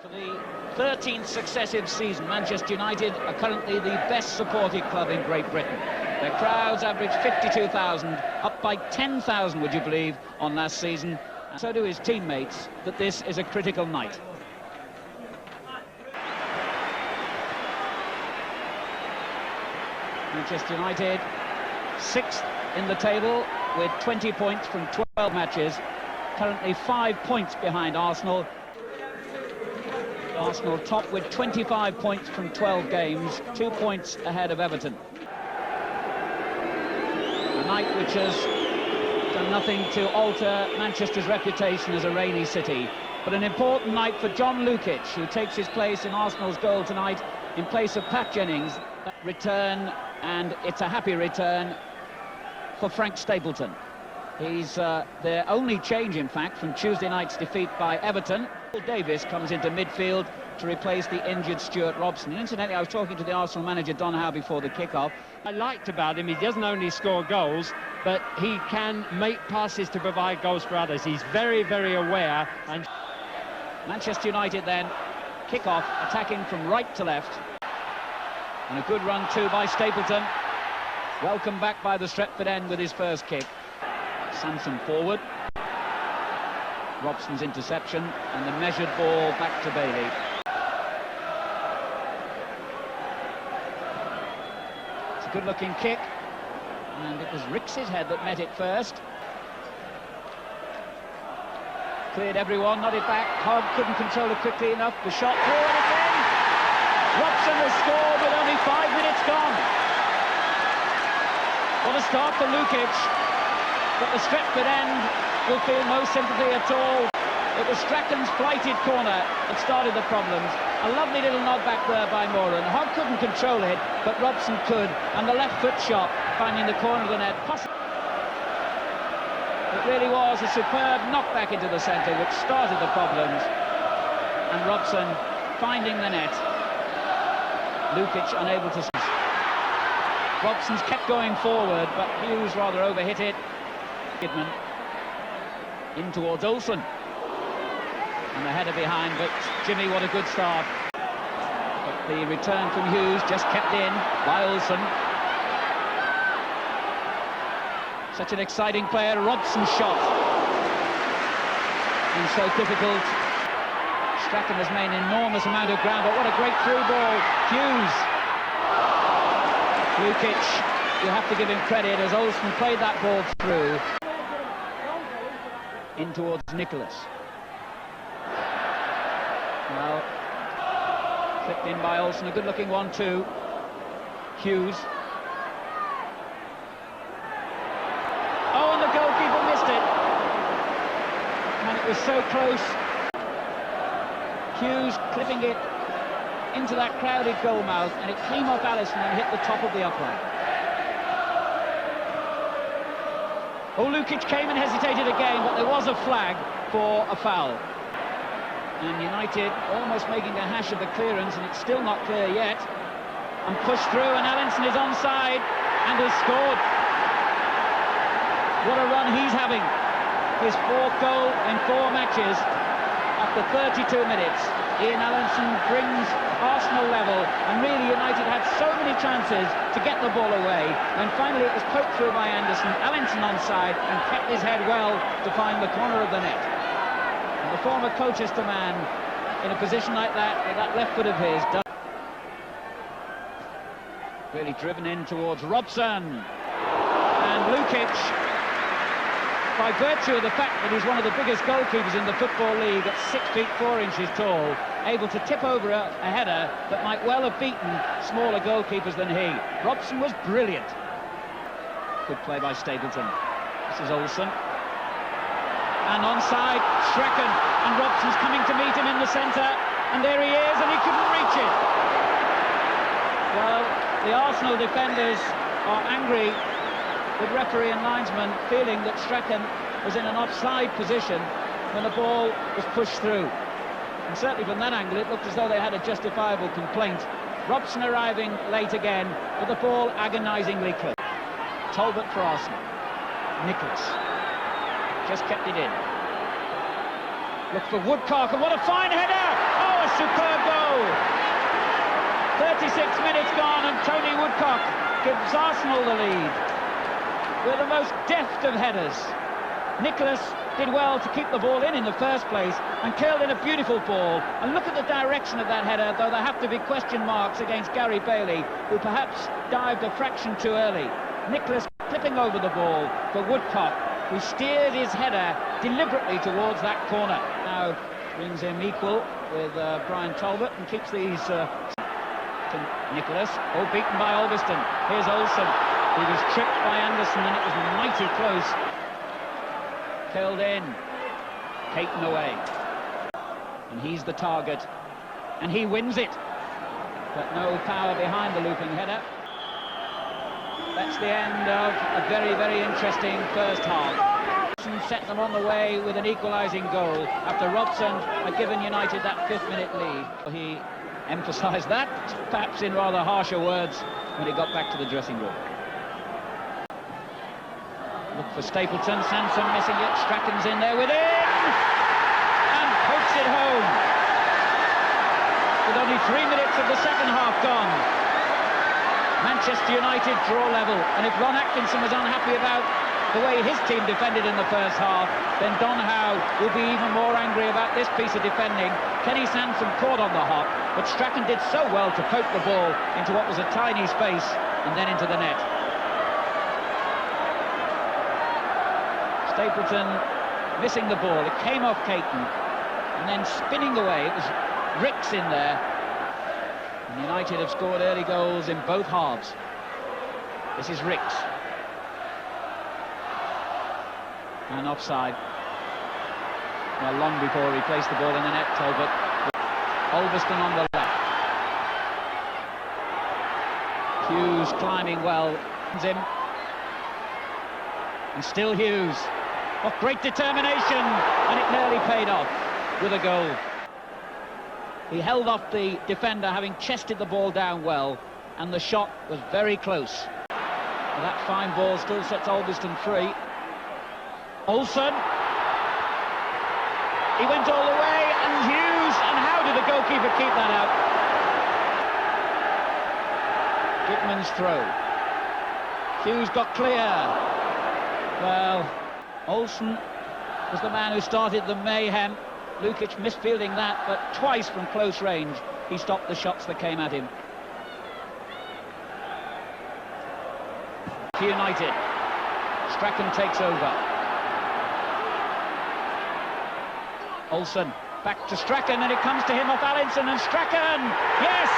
For the 13th successive season, Manchester United are currently the best supported club in Great Britain. Their crowds average 52,000, up by 10,000, would you believe, on last season. And so do his teammates, that this is a critical night. Manchester United, 6th in the table with 20 points from 12 matches, currently 5 points behind Arsenal. Arsenal top with 25 points from 12 games, 2 points ahead of Everton. A night which has done nothing to alter Manchester's reputation as a rainy city, but an important night for John Lukic, who takes his place in Arsenal's goal tonight in place of Pat Jennings. Return, and it's a happy return for Frank Stapleton. He's their only change, in fact, from Tuesday night's defeat by Everton. Davis comes into midfield to replace the injured Stuart Robson. And incidentally, I was talking to the Arsenal manager, Don Howe, before the kick-off. I liked about him, he doesn't only score goals, but he can make passes to provide goals for others. He's very, very aware. And Manchester United then kick-off, attacking from right to left. And a good run too by Stapleton. Welcome back by the Stretford end with his first kick. Sansom forward. Robson's interception and the measured ball back to Bailey. It's a good-looking kick, and it was Rix's head that met it first. Cleared everyone, nodded back. Hogg couldn't control it quickly enough. The shot through, and it's in! Robson has scored with only 5 minutes gone. What a start for Lukic, but the Stretford end will feel no sympathy at all. It was Strachan's flighted corner that started the problems. A lovely little nod back there by Moran. Hogg couldn't control it, but Robson could, and the left foot shot finding the corner of the net. It really was a superb knockback into the centre which started the problems, and Robson finding the net. Lukic unable to... Robson's kept going forward, but Hughes rather overhit it. Gidman in towards Olsen, and the header behind, but Jimmy, what a good start. But the return from Hughes just kept in by Olsen. Such an exciting player. Robson's shot, and so difficult. Strachan has made an enormous amount of ground, but what a great through ball. Hughes. Lukic, you have to give him credit as Olsen played that ball through. In towards Nicholas. Well, flipped in by Olsen, a good-looking 1-2. Hughes. Oh, and the goalkeeper missed it. And it was so close. Hughes clipping it into that crowded goal mouth, and it came off Allinson and hit the top of the upright. Oh, Lukic came and hesitated again, but there was a flag for a foul. And United almost making a hash of the clearance, and it's still not clear yet. And pushed through, and Allinson is onside and has scored. What a run he's having. His 4th goal in 4 matches. After 32 minutes, Ian Allinson brings Arsenal level, and really United had so many chances to get the ball away, and finally it was poked through by Anderson. Allinson onside and kept his head well to find the corner of the net. And the former Colchester man in a position like that, with that left foot of his, really driven in towards Robson, and Lukic, by virtue of the fact that he's one of the biggest goalkeepers in the Football League at 6 feet 4 inches tall, able to tip over a header that might well have beaten smaller goalkeepers than he. Robson was brilliant. Good play by Stapleton. This is Olsen. And onside, Strachan, and Robson's coming to meet him in the centre, and there he is, and he couldn't reach it. Well, the Arsenal defenders are angry with referee and linesman, feeling that Strachan was in an offside position when the ball was pushed through. And certainly from that angle, it looked as though they had a justifiable complaint. Robson arriving late again, but the ball agonisingly close. Talbot for Arsenal. Nicholas just kept it in. Look for Woodcock, and what a fine header! Oh, a minutes gone, and Tony Woodcock gives Arsenal the lead with the most deft of headers. Nicholas did well to keep the ball in the first place and curled in a beautiful ball. And look at the direction of that header, though there have to be question marks against Gary Bailey, who perhaps dived a fraction too early. Nicholas flipping over the ball for Woodcock, who steered his header deliberately towards that corner. Now brings him equal with Brian Talbot and keeps these to Nicholas. Oh, beaten by Albiston. Here's Olsen. He was tripped by Anderson and it was mighty close. Curled in. Caton away. And he's the target. And he wins it. But no power behind the looping header. That's the end of a very, very interesting first half. Set them on the way with an equalising goal after Robson had given United that 5th-minute lead. He emphasised that, perhaps in rather harsher words, when he got back to the dressing room. Look for Stapleton, Sansom missing it, Strachan's in there with it, and pokes it home. With only 3 minutes of the second half gone, Manchester United draw level, and if Ron Atkinson was unhappy about the way his team defended in the first half, then Don Howe will be even more angry about this piece of defending. Kenny Sansom caught on the hop, but Strachan did so well to poke the ball into what was a tiny space and then into the net. Stapleton missing the ball. It came off Caton and then spinning away. It was Ricks in there. And United have scored early goals in both halves. This is Ricks. And offside. Well, long before he placed the ball in the net, Talbot. Albiston on the left. Hughes climbing well. Him. And still Hughes. What great determination! And it nearly paid off with a goal. He held off the defender, having chested the ball down well, and the shot was very close. Well, that fine ball still sets Albiston free. Olsen. He went all the way, and Hughes, and how did the goalkeeper keep that out? Gidman's throw. Hughes got clear. Well, Olsen was the man who started the mayhem. Lukic misfielding that, but twice from close range he stopped the shots that came at him. United. Strachan takes over. Olsen back to Strachan, and it comes to him off Allinson, and Strachan, yes!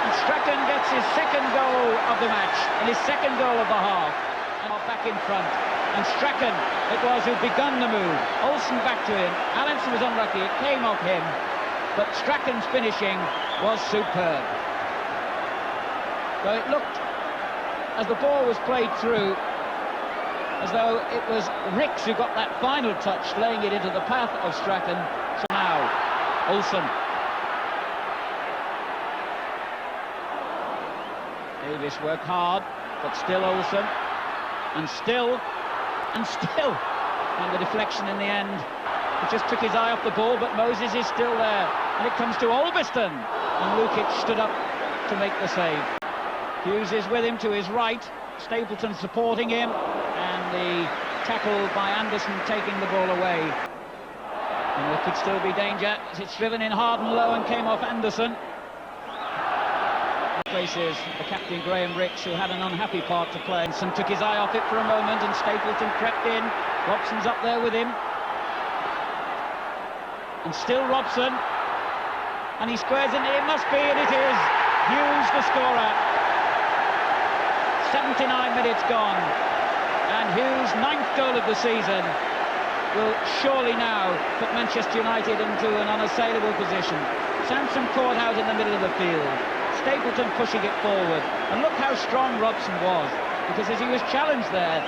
And Strachan gets his second goal of the match, and his second goal of the half, and back in front. And Strachan, it was who'd begun the move. Olsen back to him. Allinson was unlucky, it came off him, but Strachan's finishing was superb. So it looked, as the ball was played through, as though it was Ricks who got that final touch, laying it into the path of Strachan. So now, Olsen. Davis worked hard, but still Olsen. And still, and still. And the deflection in the end. He just took his eye off the ball, but Moses is still there. And it comes to Albiston. And Lukic stood up to make the save. Hughes is with him to his right. Stapleton supporting him. And the tackle by Anderson taking the ball away. And there could still be danger as it's driven in hard and low and came off Anderson. Places the captain Graeme Ricks, who had an unhappy part to play. Anderson took his eye off it for a moment and Stapleton crept in. Robson's up there with him. And still Robson. And he squares in. It must be, and it is. Hughes the scorer. 79 minutes gone. And Hughes' 9th goal of the season will surely now put Manchester United into an unassailable position. Sansom caught out in the middle of the field. Stapleton pushing it forward. And look how strong Robson was, because as he was challenged there,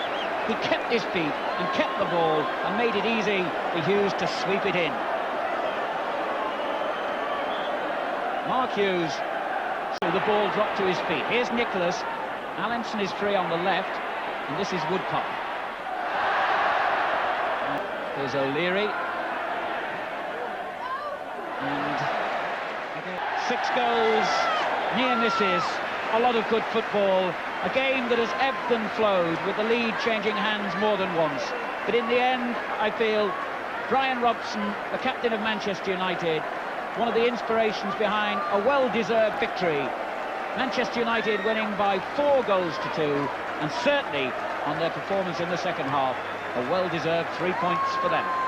he kept his feet and kept the ball and made it easy for Hughes to sweep it in. Mark Hughes, so the ball dropped to his feet. Here's Nicholas. Allinson is free on the left, and this is Woodcock. Here's O'Leary. And again, 6 goals, near misses, a lot of good football. A game that has ebbed and flowed, with the lead changing hands more than once. But in the end, I feel Bryan Robson, the captain of Manchester United, one of the inspirations behind a well-deserved victory. Manchester United winning by 4 goals to 2, and certainly on their performance in the second half, a well-deserved 3 points for them.